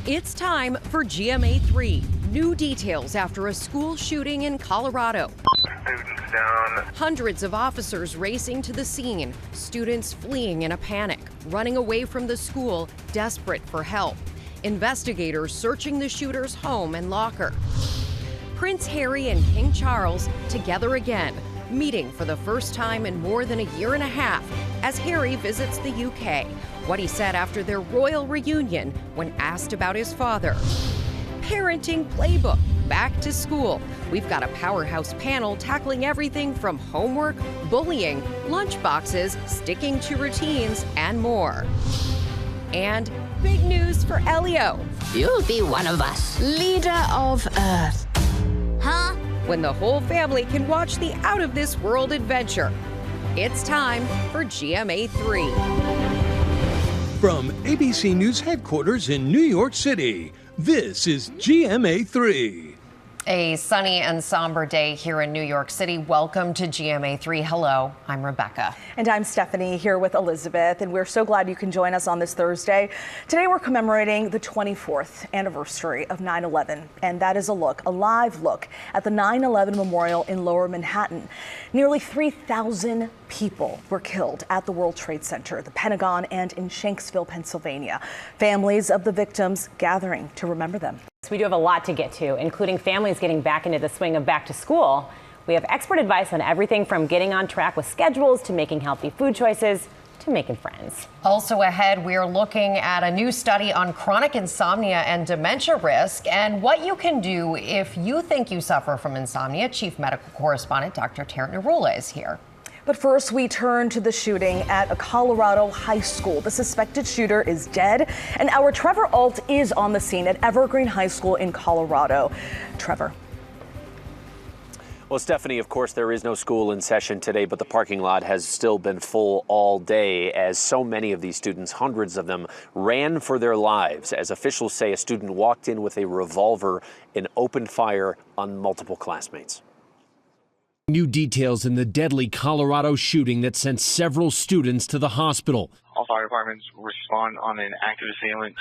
It's time for GMA3. New details after a school shooting in Colorado. Students down. Hundreds of officers racing to the scene. Students fleeing in a panic, running away from the school, desperate for help. Investigators searching the shooter's home and locker. Prince Harry and King Charles together again, meeting for the first time in more than a year and a half as Harry visits the UK. What he said after their royal reunion when asked about his father. Parenting playbook, back to school. We've got a powerhouse panel tackling everything from homework, bullying, lunchboxes, sticking to routines, and more. And big news for Elio. You'll be one of us, leader of Earth. Huh? When the whole family can watch the out-of-this-world adventure. It's time for GMA3. From ABC News headquarters in New York City, this is GMA3. A sunny and somber day here in New York City. Welcome to GMA3. Hello, I'm Rebecca. And I'm Stephanie, here with Elizabeth, and we're so glad you can join us on this Thursday. Today we're commemorating the 24th anniversary of 9/11, and that is a live look at the 9/11 memorial in Lower Manhattan. Nearly 3,000 people were killed at the World Trade Center, the Pentagon, and in Shanksville, Pennsylvania. Families of the victims gathering to remember them. We do have a lot to get to, including families getting back into the swing of back to school. We have expert advice on everything from getting on track with schedules to making healthy food choices to making friends. Also ahead, we're looking at a new study on chronic insomnia and dementia risk and what you can do if you think you suffer from insomnia. Chief Medical Correspondent Dr. Taryn Narula is here. But first, we turn to the shooting at a Colorado high school. The suspected shooter is dead, and our Trevor Ault is on the scene at Evergreen High School in Colorado. Trevor. Well, Stephanie, of course, there is no school in session today, but the parking lot has still been full all day as so many of these students, hundreds of them, ran for their lives. As officials say, a student walked in with a revolver and opened fire on multiple classmates. New details in the deadly Colorado shooting that sent several students to the hospital. All fire departments respond on an active assailant.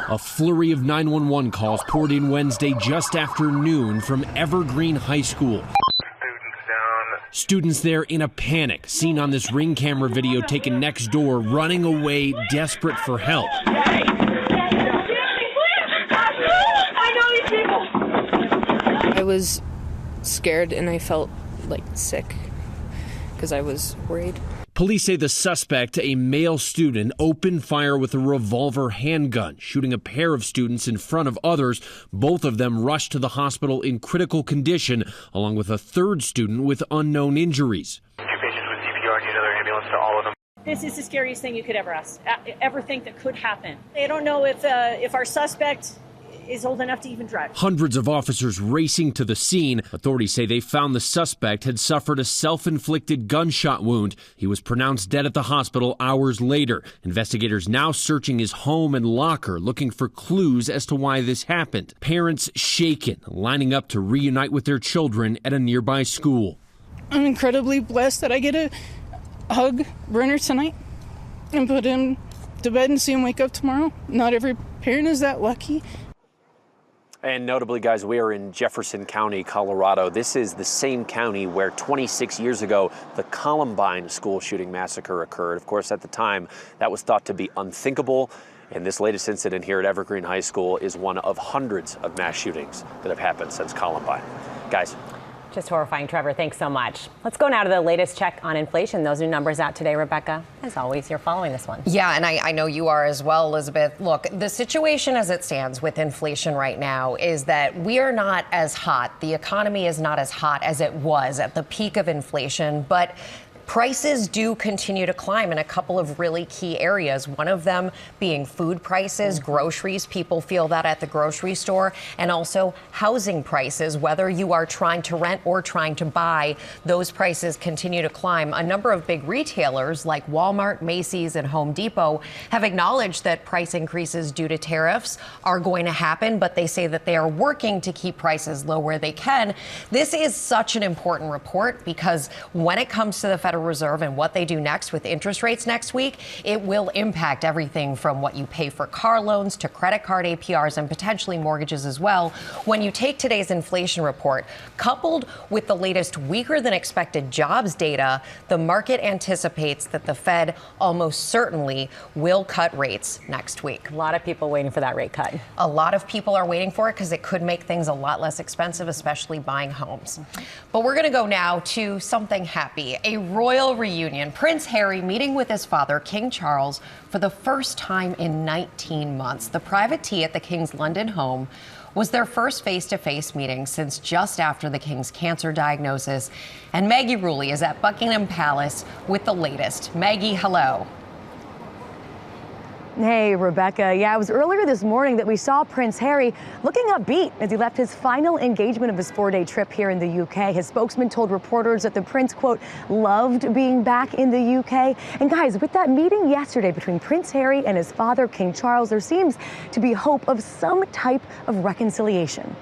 A flurry of 911 calls poured in Wednesday just after noon from Evergreen High School. Students down. Students there in a panic, seen on this Ring camera video taken next door, running away, desperate for help. I know these people. I was scared and I felt like sick because I was worried. Police say the suspect, a male student, opened fire with a revolver handgun, shooting a pair of students in front of others. Both of them rushed to the hospital in critical condition, along with a third student with unknown injuries. 2 patients with CPR, need another ambulance to all of them. This is the scariest thing you could ever think that could happen. They don't know if our suspect is old enough to even drive. Hundreds of officers racing to the scene. Authorities say they found the suspect had suffered a self-inflicted gunshot wound. He was pronounced dead at the hospital hours later. Investigators now searching his home and locker, looking for clues as to why this happened. Parents shaken, lining up to reunite with their children at a nearby school. I'm incredibly blessed that I get to hug Brenner tonight and put him to bed and see him wake up tomorrow. Not every parent is that lucky. And notably, guys, we are in Jefferson County, Colorado. This is the same county where 26 years ago, the Columbine school shooting massacre occurred. Of course, at the time, that was thought to be unthinkable. And this latest incident here at Evergreen High School is one of hundreds of mass shootings that have happened since Columbine. Guys. Just horrifying, Trevor. Thanks so much. Let's go now to the latest check on inflation. Those new numbers out today, Rebecca. As always, you're following this one. Yeah, and I know you are as well, Elizabeth. Look, the situation as it stands with inflation right now is that we are not as hot. The economy is not as hot as it was at the peak of inflation, but prices do continue to climb in a couple of really key areas. One of them being food prices, groceries. People feel that at the grocery store, and also housing prices. Whether you are trying to rent or trying to buy, those prices continue to climb. A number of big retailers like Walmart, Macy's, and Home Depot have acknowledged that price increases due to tariffs are going to happen, but they say that they are working to keep prices low where they can. This is such an important report because when it comes to the federal Federal Reserve and what they do next with interest rates next week, it will impact everything from what you pay for car loans to credit card APRs and potentially mortgages as well. When you take today's inflation report, coupled with the latest weaker than expected jobs data, the market anticipates that the Fed almost certainly will cut rates next week. A lot of people waiting for that rate cut. A lot of people are waiting for it because it could make things a lot less expensive, especially buying homes. But we're going to go now to something happy, a royal reunion. Prince Harry meeting with his father, King Charles, for the first time in 19 months. The private tea at the King's London home was their first face-to-face meeting since just after the King's cancer diagnosis. And Maggie Rulli is at Buckingham Palace with the latest. Maggie, hello. Hey, Rebecca. Yeah, it was earlier this morning that we saw Prince Harry looking upbeat as he left his final engagement of his 4-day trip here in the UK. His spokesman told reporters that the prince, quote, loved being back in the UK. And guys, with that meeting yesterday between Prince Harry and his father, King Charles, there seems to be hope of some type of reconciliation.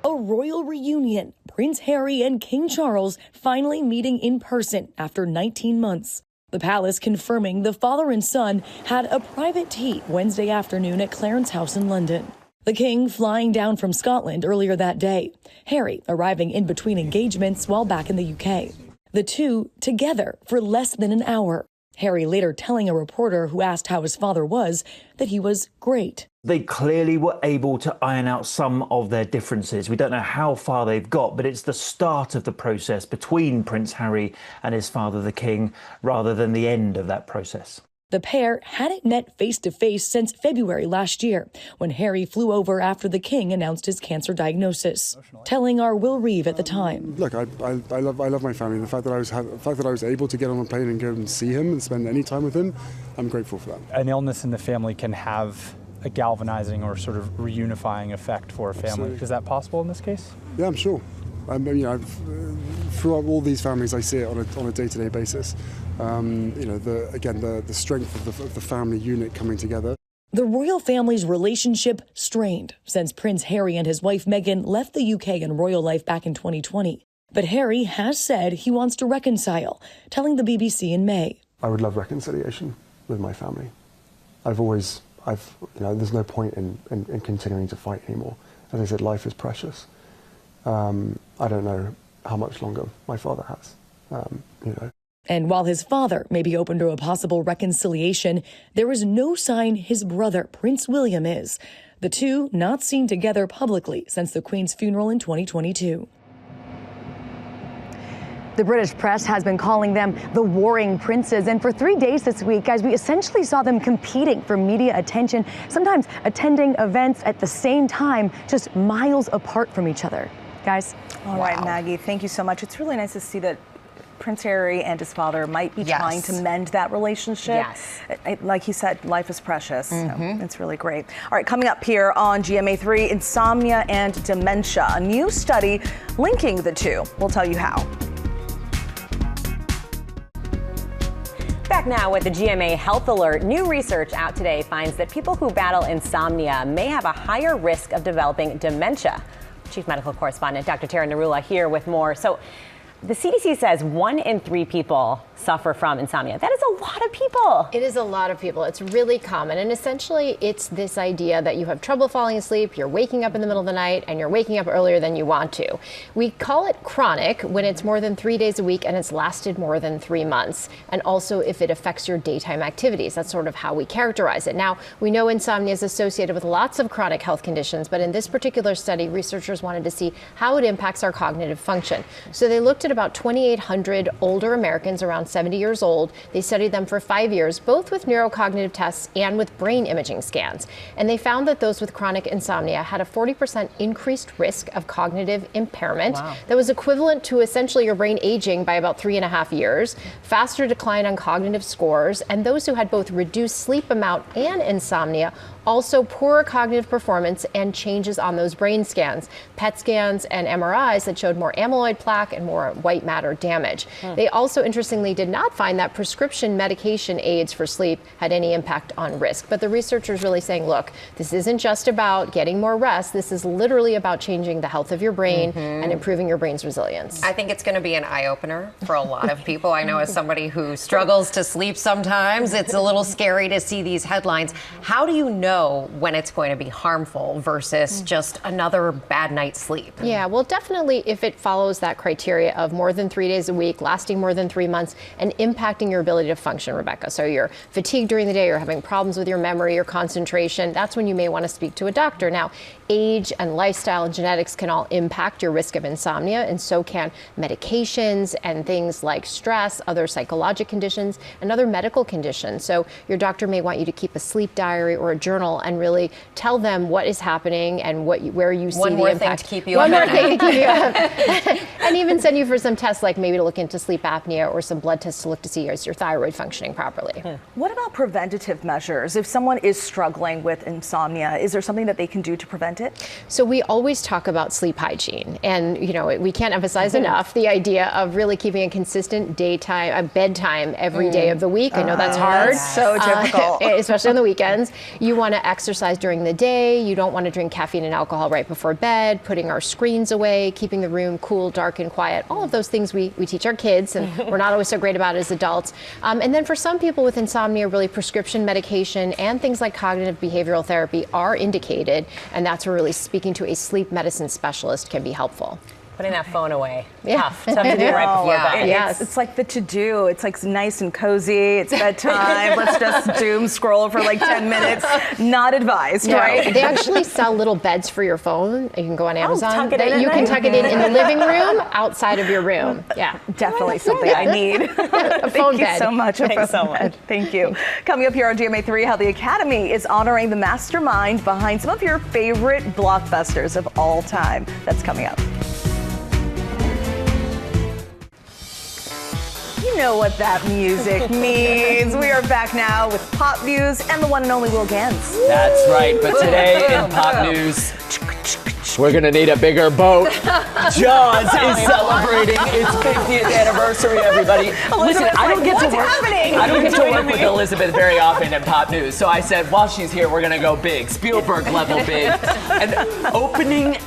A royal reunion. Prince Harry and King Charles finally meeting in person after 19 months. The palace confirming the father and son had a private tea Wednesday afternoon at Clarence House in London. The king flying down from Scotland earlier that day. Harry arriving in between engagements while back in the UK. The two together for less than an hour. Harry later telling a reporter who asked how his father was that he was great. They clearly were able to iron out some of their differences. We don't know how far they've got, but it's the start of the process between Prince Harry and his father, the King, rather than the end of that process. The pair hadn't met face-to-face since February last year, when Harry flew over after the King announced his cancer diagnosis, telling our Will Reeve at the time. Look, I love my family. The fact that I was able to get on a plane and go and see him and spend any time with him, I'm grateful for that. An illness in the family can have a galvanizing or sort of reunifying effect for a family. Absolutely. Is that possible in this case? Yeah, I'm sure. Throughout all these families, I see it on a day-to-day basis. The strength of the family unit coming together. The royal family's relationship strained since Prince Harry and his wife Meghan left the UK and royal life back in 2020. But Harry has said he wants to reconcile, telling the BBC in May. I would love reconciliation with my family. There's no point in continuing to fight anymore. As I said, life is precious. I don't know how much longer my father has, And while his father may be open to a possible reconciliation, there is no sign his brother, Prince William, is. The two not seen together publicly since the Queen's funeral in 2022. The British press has been calling them the warring princes. And for 3 days this week, guys, we essentially saw them competing for media attention, sometimes attending events at the same time, just miles apart from each other. Guys? All right, Maggie, thank you so much. It's really nice to see that Prince Harry and his father might be trying to mend that relationship. Yes. Like he said, life is precious. So it's really great. All right, coming up here on GMA3, insomnia and dementia. A new study linking the two. We'll tell you how. Back now with the GMA Health Alert. New research out today finds that people who battle insomnia may have a higher risk of developing dementia. Chief Medical Correspondent Dr. Tara Narula here with more. So the CDC says 1 in 3 people suffer from insomnia. That is a lot of people. It is a lot of people. It's really common. And essentially, it's this idea that you have trouble falling asleep, you're waking up in the middle of the night, and you're waking up earlier than you want to. We call it chronic when it's more than 3 days a week and it's lasted more than 3 months. And also if it affects your daytime activities. That's sort of how we characterize it. Now, we know insomnia is associated with lots of chronic health conditions, but in this particular study, researchers wanted to see how it impacts our cognitive function. So they looked at about 2,800 older Americans around 70 years old. They studied them for 5 years, both with neurocognitive tests and with brain imaging scans. And they found that those with chronic insomnia had a 40% increased risk of cognitive impairment. Wow. That was equivalent to essentially your brain aging by about 3.5 years, faster decline on cognitive scores, and those who had both reduced sleep amount and insomnia also poorer cognitive performance and changes on those brain scans, PET scans and MRIs that showed more amyloid plaque and more white matter damage. They also, interestingly, did not find that prescription medication aids for sleep had any impact on risk. But the researchers really saying, look, this isn't just about getting more rest. This is literally about changing the health of your brain and improving your brain's resilience. I think it's going to be an eye-opener for a lot of people. I know as somebody who struggles to sleep sometimes, it's a little scary to see these headlines. How do you know when it's going to be harmful versus just another bad night's sleep? Yeah, well, definitely if it follows that criteria of more than 3 days a week, lasting more than 3 months, and impacting your ability to function, Rebecca. So you're fatigued during the day, you're having problems with your memory, your concentration, that's when you may want to speak to a doctor. Now, age and lifestyle and genetics can all impact your risk of insomnia, and so can medications and things like stress, other psychological conditions, and other medical conditions. So your doctor may want you to keep a sleep diary or a journal and really tell them what is happening and where you see the impact. One more thing to keep you up. One more thing to keep you up. And even send you for some tests, like maybe to look into sleep apnea or some blood tests to look to see is your thyroid functioning properly. What about preventative measures? If someone is struggling with insomnia, is there something that they can do to prevent it? So we always talk about sleep hygiene, and we can't emphasize enough the idea of really keeping a consistent bedtime every day of the week. I know that's hard. That's so difficult. Especially on the weekends. You want to exercise during the day. You don't want to drink caffeine and alcohol right before bed, putting our screens away, keeping the room cool, dark, and quiet. All of those things we teach our kids, and we're not always so great about as adults. And then for some people with insomnia, really prescription medication and things like cognitive behavioral therapy are indicated, and that's where really speaking to a sleep medicine specialist can be helpful. Putting that phone away. Yeah. Tough to do right before bed. Yes. It's like the to-do. It's like nice and cozy. It's bedtime. Let's just doom scroll for like 10 minutes. Not advised, right? They actually sell little beds for your phone. You can go on Amazon. tuck it in You at can night? tuck it in the living room, outside of your room. Yeah. Definitely something I need. A phone Thank you bed. so much. Thanks so much. Thank you. Coming up here on GMA3, how the Academy is honoring the mastermind behind some of your favorite blockbusters of all time. That's coming up. You know what that music means. We are back now with pop news and the one and only Will Gans. That's right, but today in pop news, we're gonna need a bigger boat. Jaws is celebrating its 50th anniversary, everybody. Listen, I don't get to work with Elizabeth very often in pop news, so I said, while she's here, we're gonna go big, Spielberg level big. And opening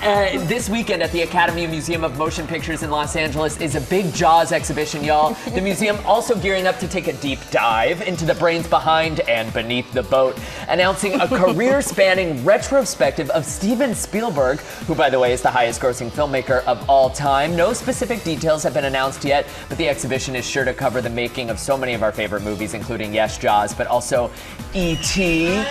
this weekend at the Academy Museum of Motion Pictures in Los Angeles is a big Jaws exhibition, y'all. The museum also gearing up to take a deep dive into the brains behind and beneath the boat, announcing a career-spanning retrospective of Steven Spielberg, who, by the way, is the highest-grossing filmmaker of all time. No specific details have been announced yet, but the exhibition is sure to cover the making of so many of our favorite movies, including, yes, Jaws, but also E.T.,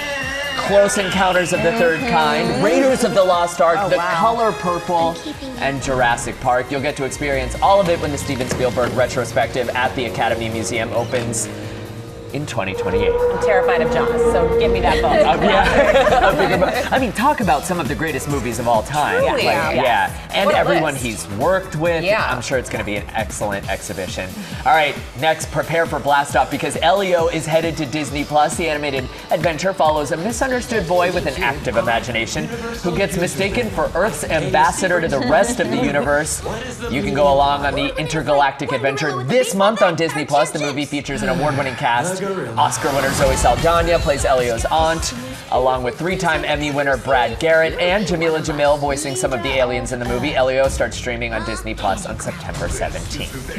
Close Encounters of the Third Kind, Raiders of the Lost Ark, The Color Purple, and Jurassic Park. You'll get to experience all of it when the Steven Spielberg retrospective at the Academy Museum opens in 2028. I'm terrified of Jaws, so give me that boat. A bigger boat. I mean, talk about some of the greatest movies of all time. Truly. And What a everyone list. he's worked with. Yeah. I'm sure it's going to be an excellent exhibition. All right, next, prepare for blast off because Elio is headed to Disney Plus. The animated adventure follows a misunderstood boy with an active imagination who gets mistaken for Earth's ambassador to the rest of the universe. You can go along on the intergalactic adventure this month on Disney Plus. The movie features an award-winning cast. Oscar winner Zoe Saldana plays Elio's aunt, along with 3-time Emmy winner Brad Garrett and Jamila Jamil voicing some of the aliens in the movie. Elio starts streaming on Disney Plus on September 17th.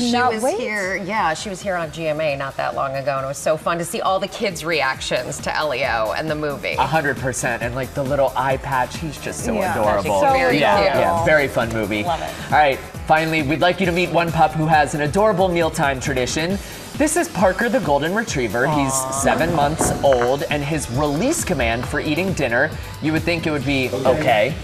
She was here on GMA not that long ago, and it was so fun to see all the kids' reactions to Elio and the movie. 100%, and like the little eye patch, he's just so adorable. So very cute. Yeah, very fun movie. Love it. All right, finally, we'd like you to meet one pup who has an adorable mealtime tradition. This is Parker the Golden Retriever. He's 7 months old, and his release command for eating dinner, you would think it would be okay.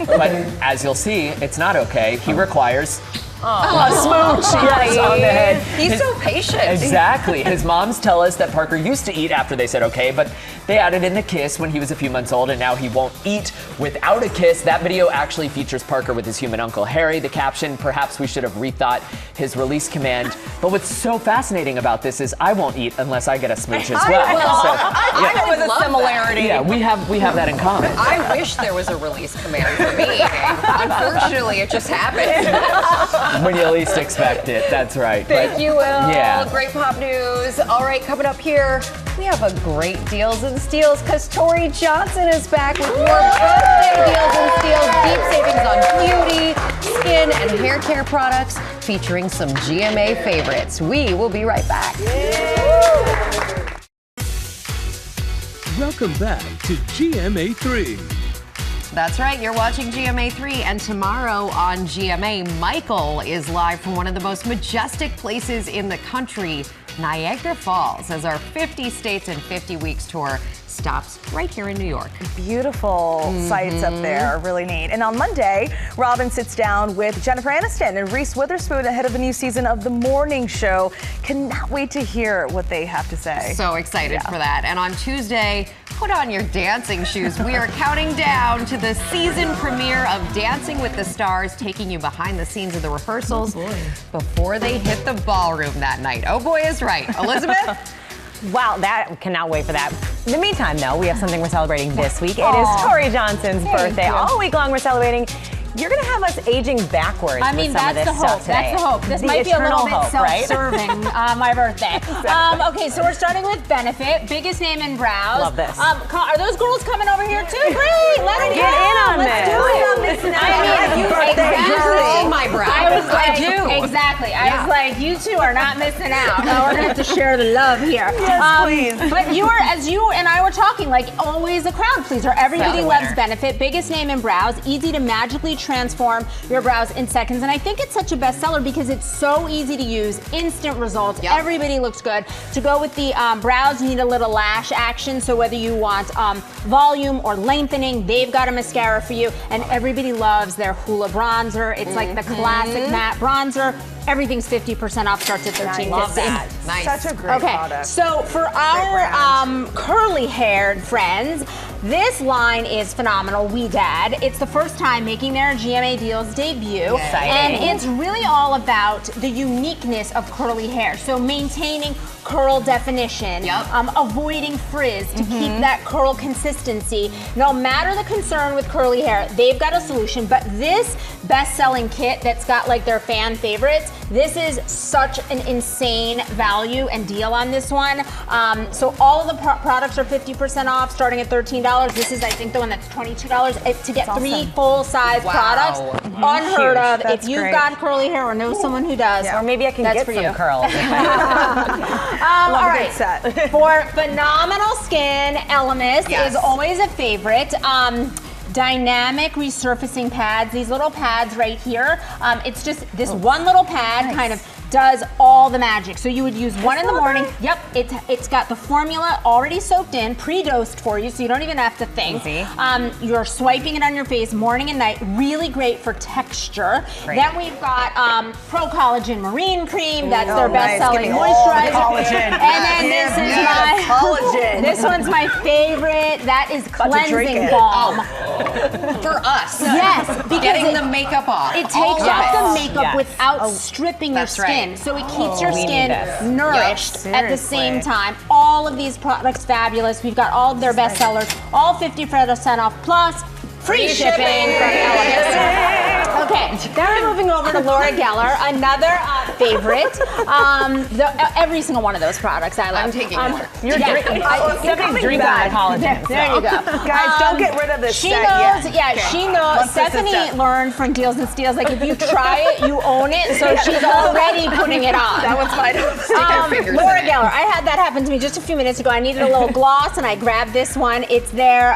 But as you'll see, it's not okay. He requires a smooch, yes, on the head. He's so patient. Exactly. His moms tell us that Parker used to eat after they said okay, but they added in the kiss when he was a few months old, and now he won't eat without a kiss. That video actually features Parker with his human uncle Harry. The caption, perhaps we should have rethought his release command. But what's so fascinating about this is I won't eat unless I get a smooch as well. I know with a similarity. Yeah, we have that in common. I wish there was a release command for me. Unfortunately, it just happened. when you least expect it. That's right. Thank you, Will. Yeah. Great pop news. All right, coming up here, we have a great deals and steals because Tori Johnson is back with more birthday deals and steals. Deep savings on beauty, skin, and hair care products featuring some GMA favorites. We will be right back. Welcome back to GMA3. That's right, you're watching GMA3, and tomorrow on GMA, Michael is live from one of the most majestic places in the country, Niagara Falls, as our 50 States and 50 Weeks tour stops right here in New York. Beautiful sights up there, really neat. And on Monday, Robin sits down with Jennifer Aniston and Reese Witherspoon ahead of a new season of The Morning Show. Cannot wait to hear what they have to say. So excited for that. And on Tuesday, put on your dancing shoes. We are counting down to the season premiere of Dancing with the Stars, taking you behind the scenes of the rehearsals before they hit the ballroom that night. Oh boy is right. Elizabeth? Wow, cannot wait for that. In the meantime, though, we have something we're celebrating this week. It is Tori Johnson's birthday. All week long we're celebrating. You're going to have us aging backwards. I mean, with some of this that's the hope. stuff today. That's the hope. This The might be a little bit eternal hope, right? self-serving, my birthday. Okay, so we're starting with Benefit, biggest name in brows. Love this. Are those girls coming over here too? Great, let them Get in on Let's this. do it. I was like, exactly. I was like, you two are not missing out. We're gonna have to share the love here. Yes, please. But as you and I were talking, like always a crowd pleaser. Everybody loves Benefit, biggest name in brows, easy to magically transform your brows in seconds. And I think it's such a bestseller because it's so easy to use, instant results. Everybody looks good. To go with the brows, you need a little lash action. So whether you want volume or lengthening, they've got a mascara for you. And everybody loves their Hula bronzer. It's like the classic matte bronzer. Everything's 50% off, starts at $13.50. Love that. Nice. Such a great product. So for our curly-haired friends, this line is phenomenal. We Dad. It's the first time making their GMA Deals debut. Exciting. And it's really all about the uniqueness of curly hair. So maintaining curl definition, avoiding frizz to keep that curl consistency. No matter the concern with curly hair, they've got a solution. But this best-selling kit that's got like their fan favorites, this is such an insane value and deal on this one. So all of the products are 50% off, starting at $13. This is, I think, the one that's $22 to get three full-size products. Unheard of. That's if you've great. got curly hair or know someone who does, Or maybe I can that's get for some you. curls. All right. For phenomenal skin, Elemis is always a favorite. Dynamic resurfacing pads, these little pads right here. It's just this one little pad kind of does all the magic. So you would use one in the morning. Yep, it's got the formula already soaked in, pre-dosed for you, so you don't even have to think. You're swiping it on your face morning and night. Really great for texture. Then we've got Pro Collagen Marine Cream. That's their best-selling moisturizer. And then this one's my favorite. That is cleansing balm. For us. Yes, because getting the makeup off. It takes off the makeup without stripping your skin. So it keeps your skin nourished at the same time. All of these products fabulous. We've got all of their best sellers, all 50% off plus free shipping from Elemis. Okay, then we're moving over to Laura Geller, another favorite. Every single one of those products I love. I'm taking more. You're drinking. Stephanie's drinking on collagen. There you go. Guys, don't get rid of this She set knows, yet. she knows. Stephanie learned from Deals and Steals, like if you try it, you own it. So she's already putting it on. That one's mine. Laura Geller, I had that happen to me just a few minutes ago. I needed a little gloss and I grabbed this one. It's their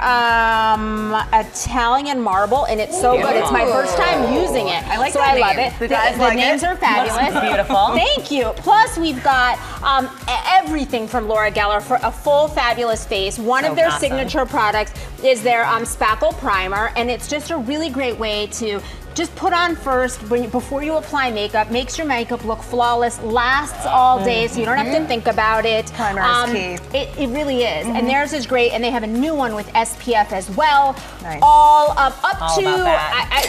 Italian marble and it's so good. It's my first time using it. I like that name. I love it. The names are fabulous. Beautiful. Thank you. Plus we've got everything from Laura Geller for a full fabulous face. One of their signature products is their Spackle Primer, and it's just a really great way to just put on first before you apply makeup. Makes your makeup look flawless, lasts all day, so you don't have to think about it. Primer is key. It really is, and theirs is great, and they have a new one with SPF as well. All up to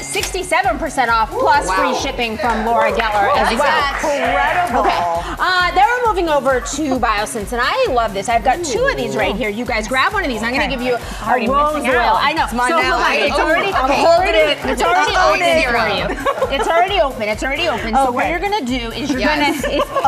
67% off plus free shipping from Laura Geller as well. Incredible. Okay, then we're moving over to Biosense, and I love this. I've got two of these right here. You guys grab one of these. I'm going to give you a rose oil. I know. It's mine so now. hold on. It's I'm already holding it. It's already open. It's already open. It's already open. So what you're gonna do is you're gonna.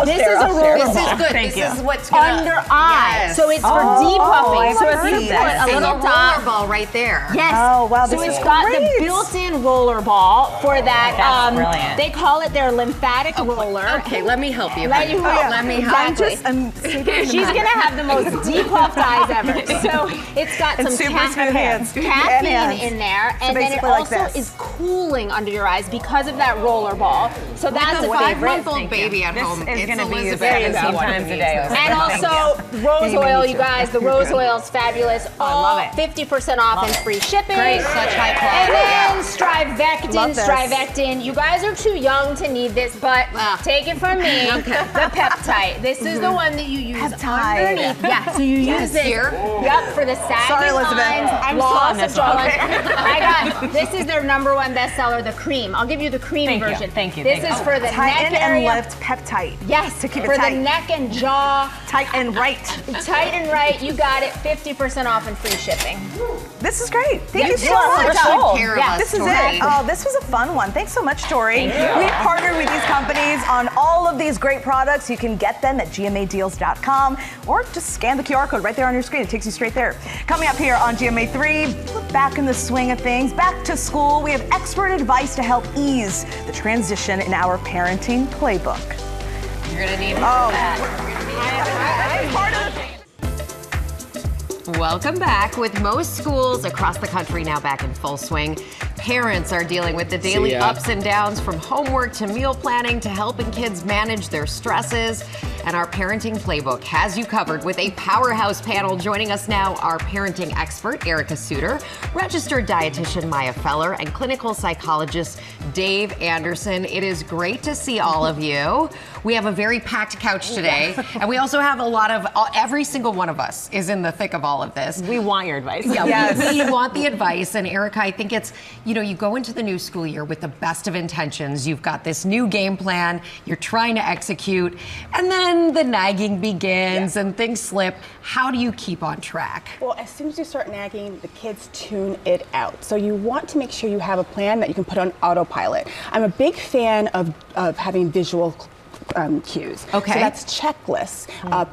This is a roller ball. This is good. Thank This you. is what's gonna Under eye. Yes. So it's for depuffing. So if you put a little roller ball right there. Yes. Oh wow, So this it's is got great. the built-in roller ball for that. That's brilliant. They call it their lymphatic roller. Okay, let me help you. Let you help. Let me help. Exactly. She's gonna have the most depuffed eyes ever. So it's got And some super smooth hands. caffeine in there, So and then it basically like also this. is cooling under your eyes because of that roller ball. So that's a a favorite. 5-month-old baby at home. is It's gonna be Elizabeth. very 17 times a day. And also rose oil, you guys. The rose oil is fabulous. All love it. 50% off and free shipping. Great, such high And quality. then Love this. Strivectin. You guys are too young to need this, but take it from me. The peptide. This is the one that you use underneath. Yeah, so you use this here. Yep, for the sagging Sorry, Elizabeth. lines, I'm loss still on of this one. jawline. I got this is their #1 bestseller, the cream. I'll give you the cream version. Thank you. This is for the Tighten neck and area. lift peptide. Yes, to keep for it tight. the neck and jaw. Tight and right. Tight and right. You got it. 50% off and free shipping. This is great. Thank you so are much. such good care of us, This is Tori. it. Oh, this was a fun one. Thanks so much, Tori. We partnered with these companies on all of these great products. You can get them at gmadeals.com or just scan the QR code right there on your screen. It takes you straight there. Coming up here on GMA3, back in the swing of things, back to school. We have expert advice to help ease the transition in our parenting playbook. You're gonna need that. Welcome back. With most schools across the country now back in full swing, parents are dealing with the daily ups and downs from homework to meal planning to helping kids manage their stresses. And our parenting playbook has you covered with a powerhouse panel. Joining us now, our parenting expert, Erica Suter, registered dietitian Maya Feller, and clinical psychologist Dave Anderson. It is great to see all of you. We have a very packed couch today, and we also have a lot of, every single one of us is in the thick of all of this. We want your advice. Yeah, we want the advice. And Erica, I think it's, you go into the new school year with the best of intentions. You've got this new game plan, you're trying to execute, and then the nagging begins and things slip. How do you keep on track? Well, as soon as you start nagging, the kids tune it out. So you want to make sure you have a plan that you can put on autopilot. I'm a big fan of having visual cues. Okay. So that's checklists.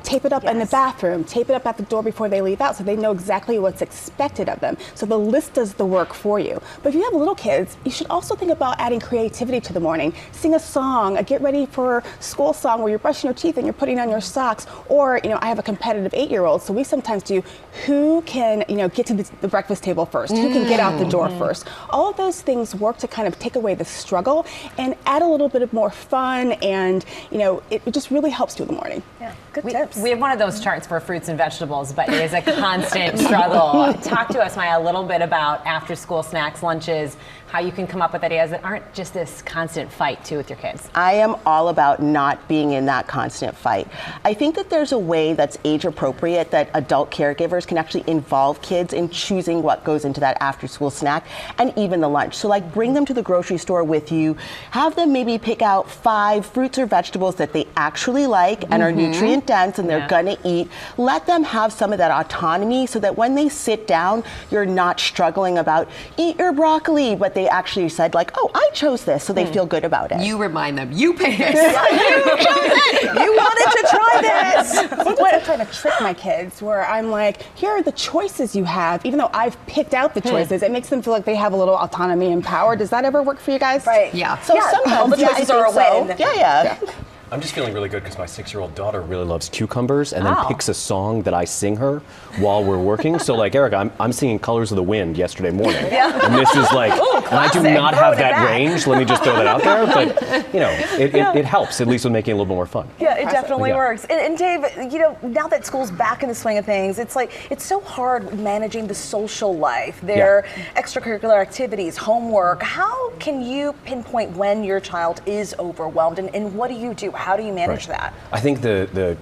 Tape it up in the bathroom, tape it up at the door before they leave out so they know exactly what's expected of them. So the list does the work for you. But if you have little kids, you should also think about adding creativity to the morning. Sing a song, a get ready for school song where you're brushing your teeth and you're putting on your socks. Or, I have a competitive 8-year-old, so we sometimes do who can, get to the breakfast table first, who can get out the door first. All of those things work to kind of take away the struggle and add a little bit of more fun, and it just really helps you in the morning. Yeah, good tips. We have one of those charts for fruits and vegetables, but it is a constant struggle. Talk to us, Maya, a little bit about after school snacks, lunches, how you can come up with ideas that aren't just this constant fight too with your kids. I am all about not being in that constant fight. I think that there's a way that's age appropriate that adult caregivers can actually involve kids in choosing what goes into that after school snack and even the lunch. So like bring them to the grocery store with you, have them maybe pick out 5 fruits or vegetables that they actually like and are nutrient dense and they're gonna eat. Let them have some of that autonomy so that when they sit down, you're not struggling about eat your broccoli, but they actually said like, oh, I chose this, so they feel good about it. You remind them, you pick this. You chose it. You wanted to try this. Sometimes I try to trick my kids where I'm like, here are the choices you have, even though I've picked out the choices. It makes them feel like they have a little autonomy and power. Does that ever work for you guys? Right. Yeah. So sometimes all the choices are a win. Yeah. I'm just feeling really good because my 6-year-old daughter really loves cucumbers and then picks a song that I sing her while we're working. So like, Erica, I'm singing Colors of the Wind yesterday morning. And this is like, and I do not have that range. Let me just throw that out there. But, it helps, at least with making it a little bit more fun. Yeah, it definitely works. And Dave, now that school's back in the swing of things, it's so hard managing the social life, their extracurricular activities, homework. How can you pinpoint when your child is overwhelmed and what do you do? How do you manage that? I think the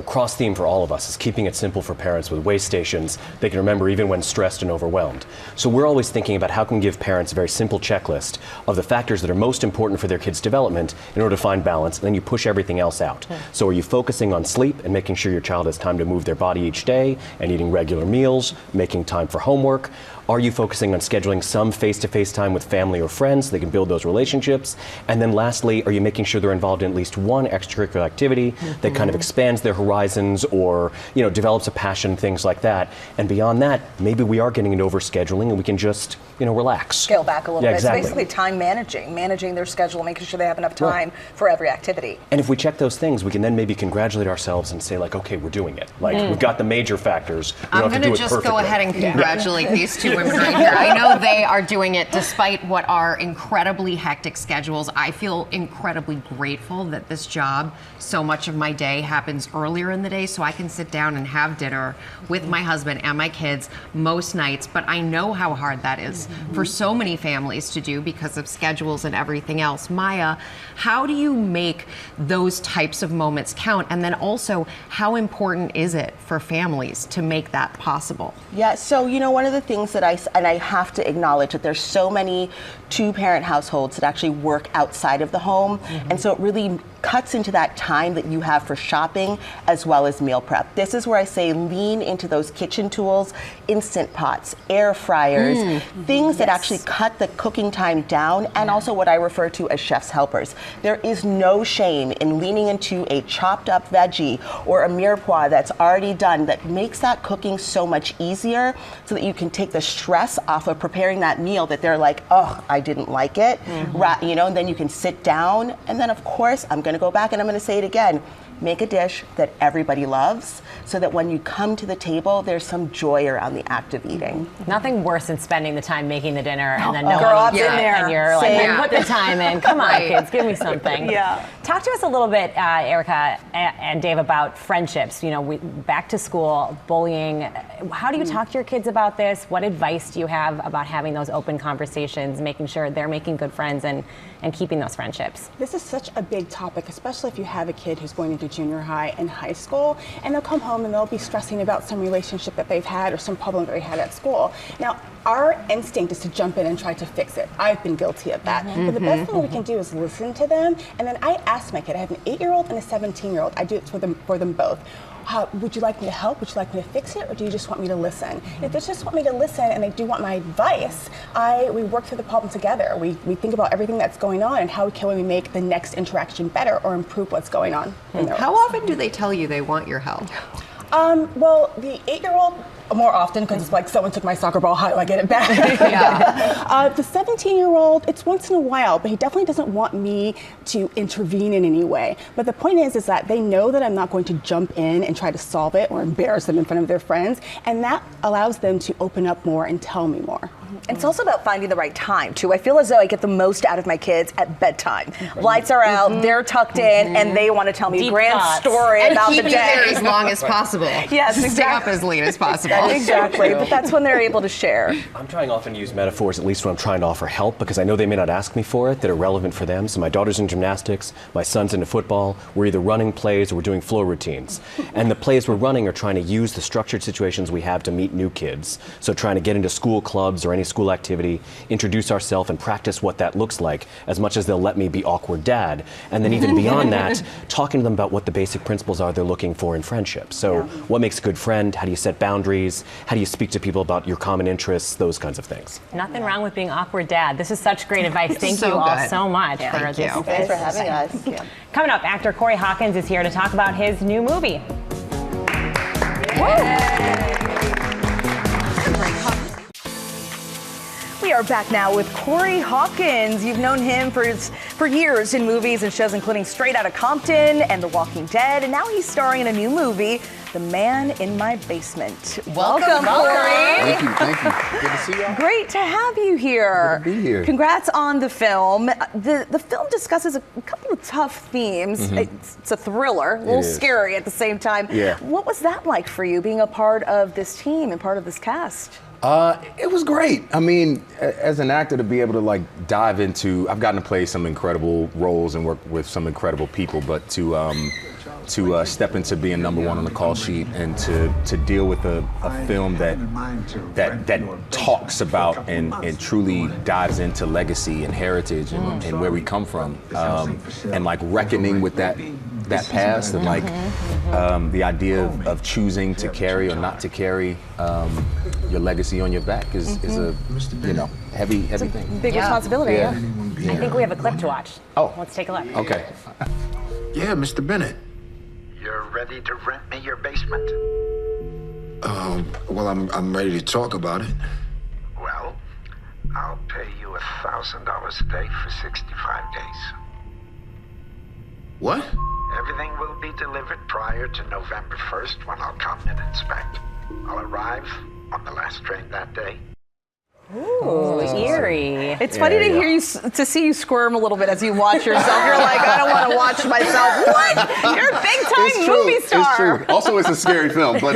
cross theme for all of us is keeping it simple for parents with way stations they can remember even when stressed and overwhelmed. So we're always thinking about how can we give parents a very simple checklist of the factors that are most important for their kids' development in order to find balance, and then you push everything else out. So are you focusing on sleep and making sure your child has time to move their body each day and eating regular meals, making time for homework? Are you focusing on scheduling some face-to-face time with family or friends so they can build those relationships? And then lastly, are you making sure they're involved in at least one extracurricular activity that kind of expands their horizons or, develops a passion, things like that? And beyond that, maybe we are getting into overscheduling and we can just, relax. Scale back a little bit. Exactly. It's basically time managing their schedule, making sure they have enough time for every activity. And if we check those things, we can then maybe congratulate ourselves and say, like, okay, we're doing it. Like, we've got the major factors. I'm going to just go ahead and congratulate these two women right here. I know they are doing it despite what are incredibly hectic schedules. I feel incredibly grateful that this job, so much of my day happens earlier in the day, so I can sit down and have dinner with my husband and my kids most nights. But I know how hard that is for so many families to do because of schedules and everything else. Maya, how do you make those types of moments count? And then also, how important is it for families to make that possible? Yeah, so one of the things that I have to acknowledge that there's so many two-parent households that actually work outside of the home, and so it really cuts into that time that you have for shopping as well as meal prep. This is where I say lean into those kitchen tools, instant pots, air fryers, things that actually cut the cooking time down, and also what I refer to as chef's helpers. There is no shame in leaning into a chopped up veggie or a mirepoix that's already done that makes that cooking so much easier so that you can take the stress off of preparing that meal that they're like, oh, I didn't like it, and then you can sit down, and then of course I'm going to go back and I'm going to say it again. Make a dish that everybody loves so that when you come to the table, there's some joy around the act of eating. Nothing worse than spending the time making the dinner and then no Girl, one I've been there. and you're like, put the time in. Come on, kids, give me something. Talk to us a little bit, Erica and Dave, about friendships. Back to school, bullying. How do you talk to your kids about this? What advice do you have about having those open conversations, making sure they're making good friends and keeping those friendships? This is such a big topic, especially if you have a kid who's going into junior high and high school, and they'll come home and they'll be stressing about some relationship that they've had or some problem that they had at school. Now, our instinct is to jump in and try to fix it. I've been guilty of that. But the best thing we can do is listen to them. And then I ask my kid, I have an 8-year-old and a 17-year-old. I do it for them both. Would you like me to help? Would you like me to fix it? Or do you just want me to listen? If they just want me to listen and they do want my advice, we work through the problem together. We think about everything that's going on and how can we make the next interaction better or improve what's going on. How often do they tell you they want your help? Well, the 8-year-old, more often, because it's like someone took my soccer ball, how do I get it back? The 17-year-old, it's once in a while, but he definitely doesn't want me to intervene in any way. But the point is that they know that I'm not going to jump in and try to solve it or embarrass them in front of their friends, and that allows them to open up more and tell me more. And it's also about finding the right time, too. I feel as though I get the most out of my kids at bedtime. Lights are out, they're tucked in, and they want to tell me a grand story about the day. And keep you there as long as possible. Yes, exactly. Stay up as late as possible. Exactly, but that's when they're able to share. I'm trying often to use metaphors, at least when I'm trying to offer help, because I know they may not ask me for it, that are relevant for them. So my daughter's in gymnastics, my son's into football. We're either running plays or we're doing flow routines. And the plays we're running are trying to use the structured situations we have to meet new kids. So trying to get into school clubs or any school activity, introduce ourselves and practice what that looks like, as much as they'll let me be awkward dad. And then even beyond that, talking to them about what the basic principles are they're looking for in friendship. So what makes a good friend? How do you set boundaries? How do you speak to people about your common interests? Those kinds of things. Nothing wrong with being awkward dad. This is such great advice. Thank you all so much for this. Thanks for having us. Coming up, actor Corey Hawkins is here to talk about his new movie. We are back now with Corey Hawkins. You've known him for years in movies and shows including Straight Outta Compton and The Walking Dead, and now he's starring in a new movie, The Man in My Basement. Welcome, Corey. Thank you. Good to see y'all. Great to have you here. Good to be here. Congrats on the film. The film discusses a couple of tough themes. It's a thriller, a little scary at the same time. Yeah. What was that like for you, being a part of this team and part of this cast? It was great. I mean, as an actor, to be able to dive into, I've gotten to play some incredible roles and work with some incredible people, but to to step into being #1 on the call sheet and to deal with a film that talks about and truly dives into legacy and heritage and where we come from, and like reckoning with that past and like the idea of choosing to carry or not to carry your legacy on your back is a heavy thing. Big responsibility. Yeah. I think we have a clip to watch. Oh, let's take a look. Okay. Yeah, Mr. Bennett. You're ready to rent me your basement? Well, I'm ready to talk about it. Well, I'll pay you $1,000 a day for 65 days. What? Everything will be delivered prior to November 1st when I'll come and inspect. I'll arrive on the last train that day. Ooh, eerie. It's funny to hear you, to see you squirm a little bit as you watch yourself. You're like, I don't want to watch myself. What? You're a big-time movie star. It's true. Also, it's a scary film, but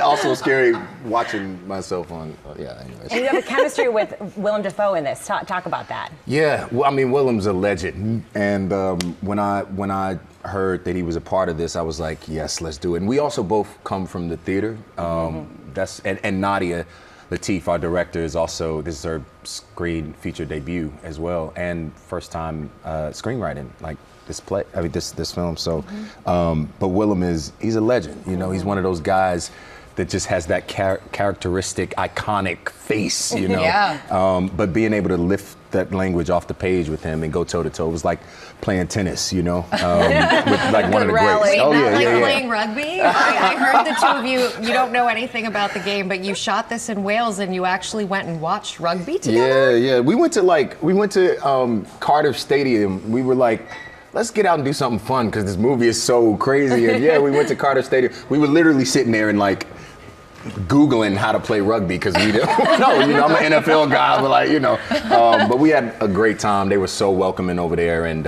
also scary watching myself on. Anyways. And you have a chemistry with Willem Dafoe in this. Talk about that. Yeah, well, I mean, Willem's a legend, and when I heard that he was a part of this, I was like, yes, let's do it. And we also both come from the theater. And Nadia Latif, our director, is also, this is her screen feature debut as well, and first time screenwriting like this play. I mean, this film. So, but Willem he's a legend. You know, he's one of those guys that just has that characteristic, iconic face. You know. Yeah. But being able to lift that language off the page with him and go toe to toe, it was like playing tennis. You know, with like one of the greats. Wait, playing rugby? I heard the two of you don't know anything about the game, but you shot this in Wales and you actually went and watched rugby together? Yeah. We went to Cardiff Stadium. We were like, let's get out and do something fun because this movie is so crazy. And yeah, we went to Cardiff Stadium. We were literally sitting there and like Googling how to play rugby because we didn't know. You know, I'm an NFL guy, but like, but we had a great time. They were so welcoming over there, and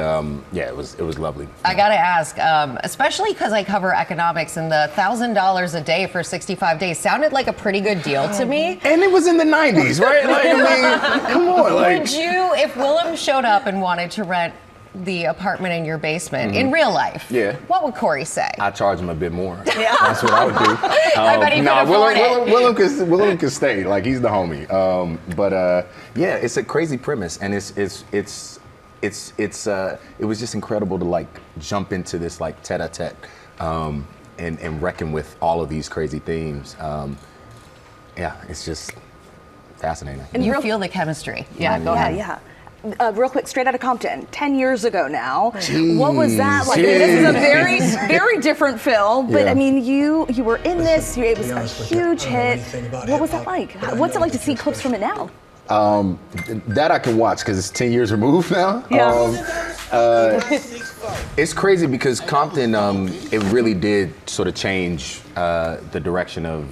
it was lovely. I gotta ask, especially because I cover economics, and the $1,000 a day for 65 days sounded like a pretty good deal to me. And it was in the 90s, right? Like, I mean, come on. Like, would you, if Willem showed up and wanted to rent the apartment in your basement in real life, what would Corey say? I'd charge him a bit more. Yeah. That's what I would do. I bet he could afford it. Willem can stay. Like, he's the homie. It's a crazy premise, and it was just incredible to like jump into this like tete-a-tete and reckon with all of these crazy themes. It's just fascinating. And you feel the chemistry. Yeah, go ahead. Yeah. Real quick, straight out of Compton, 10 years ago now. Jeez. What was that like? I mean, this is a very, very different film, but I mean, you were in this, it was a huge hit. What was that like? What's it like to see clips from it now? That I can watch because it's 10 years removed now. Yeah. It's crazy because Compton, it really did sort of change the direction of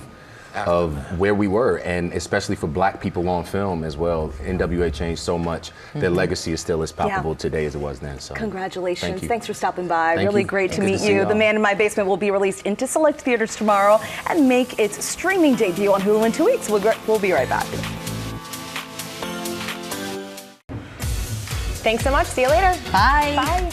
where we were, and especially for Black people on film as well. NWA changed so much. Their legacy is still as palpable today as it was then. So congratulations. Thanks for stopping by. Thank really you. Great to meet you. The Man in My Basement will be released into select theaters tomorrow and make its streaming debut on Hulu in 2 weeks. We'll be right back. Thanks so much. See you later. Bye. Bye.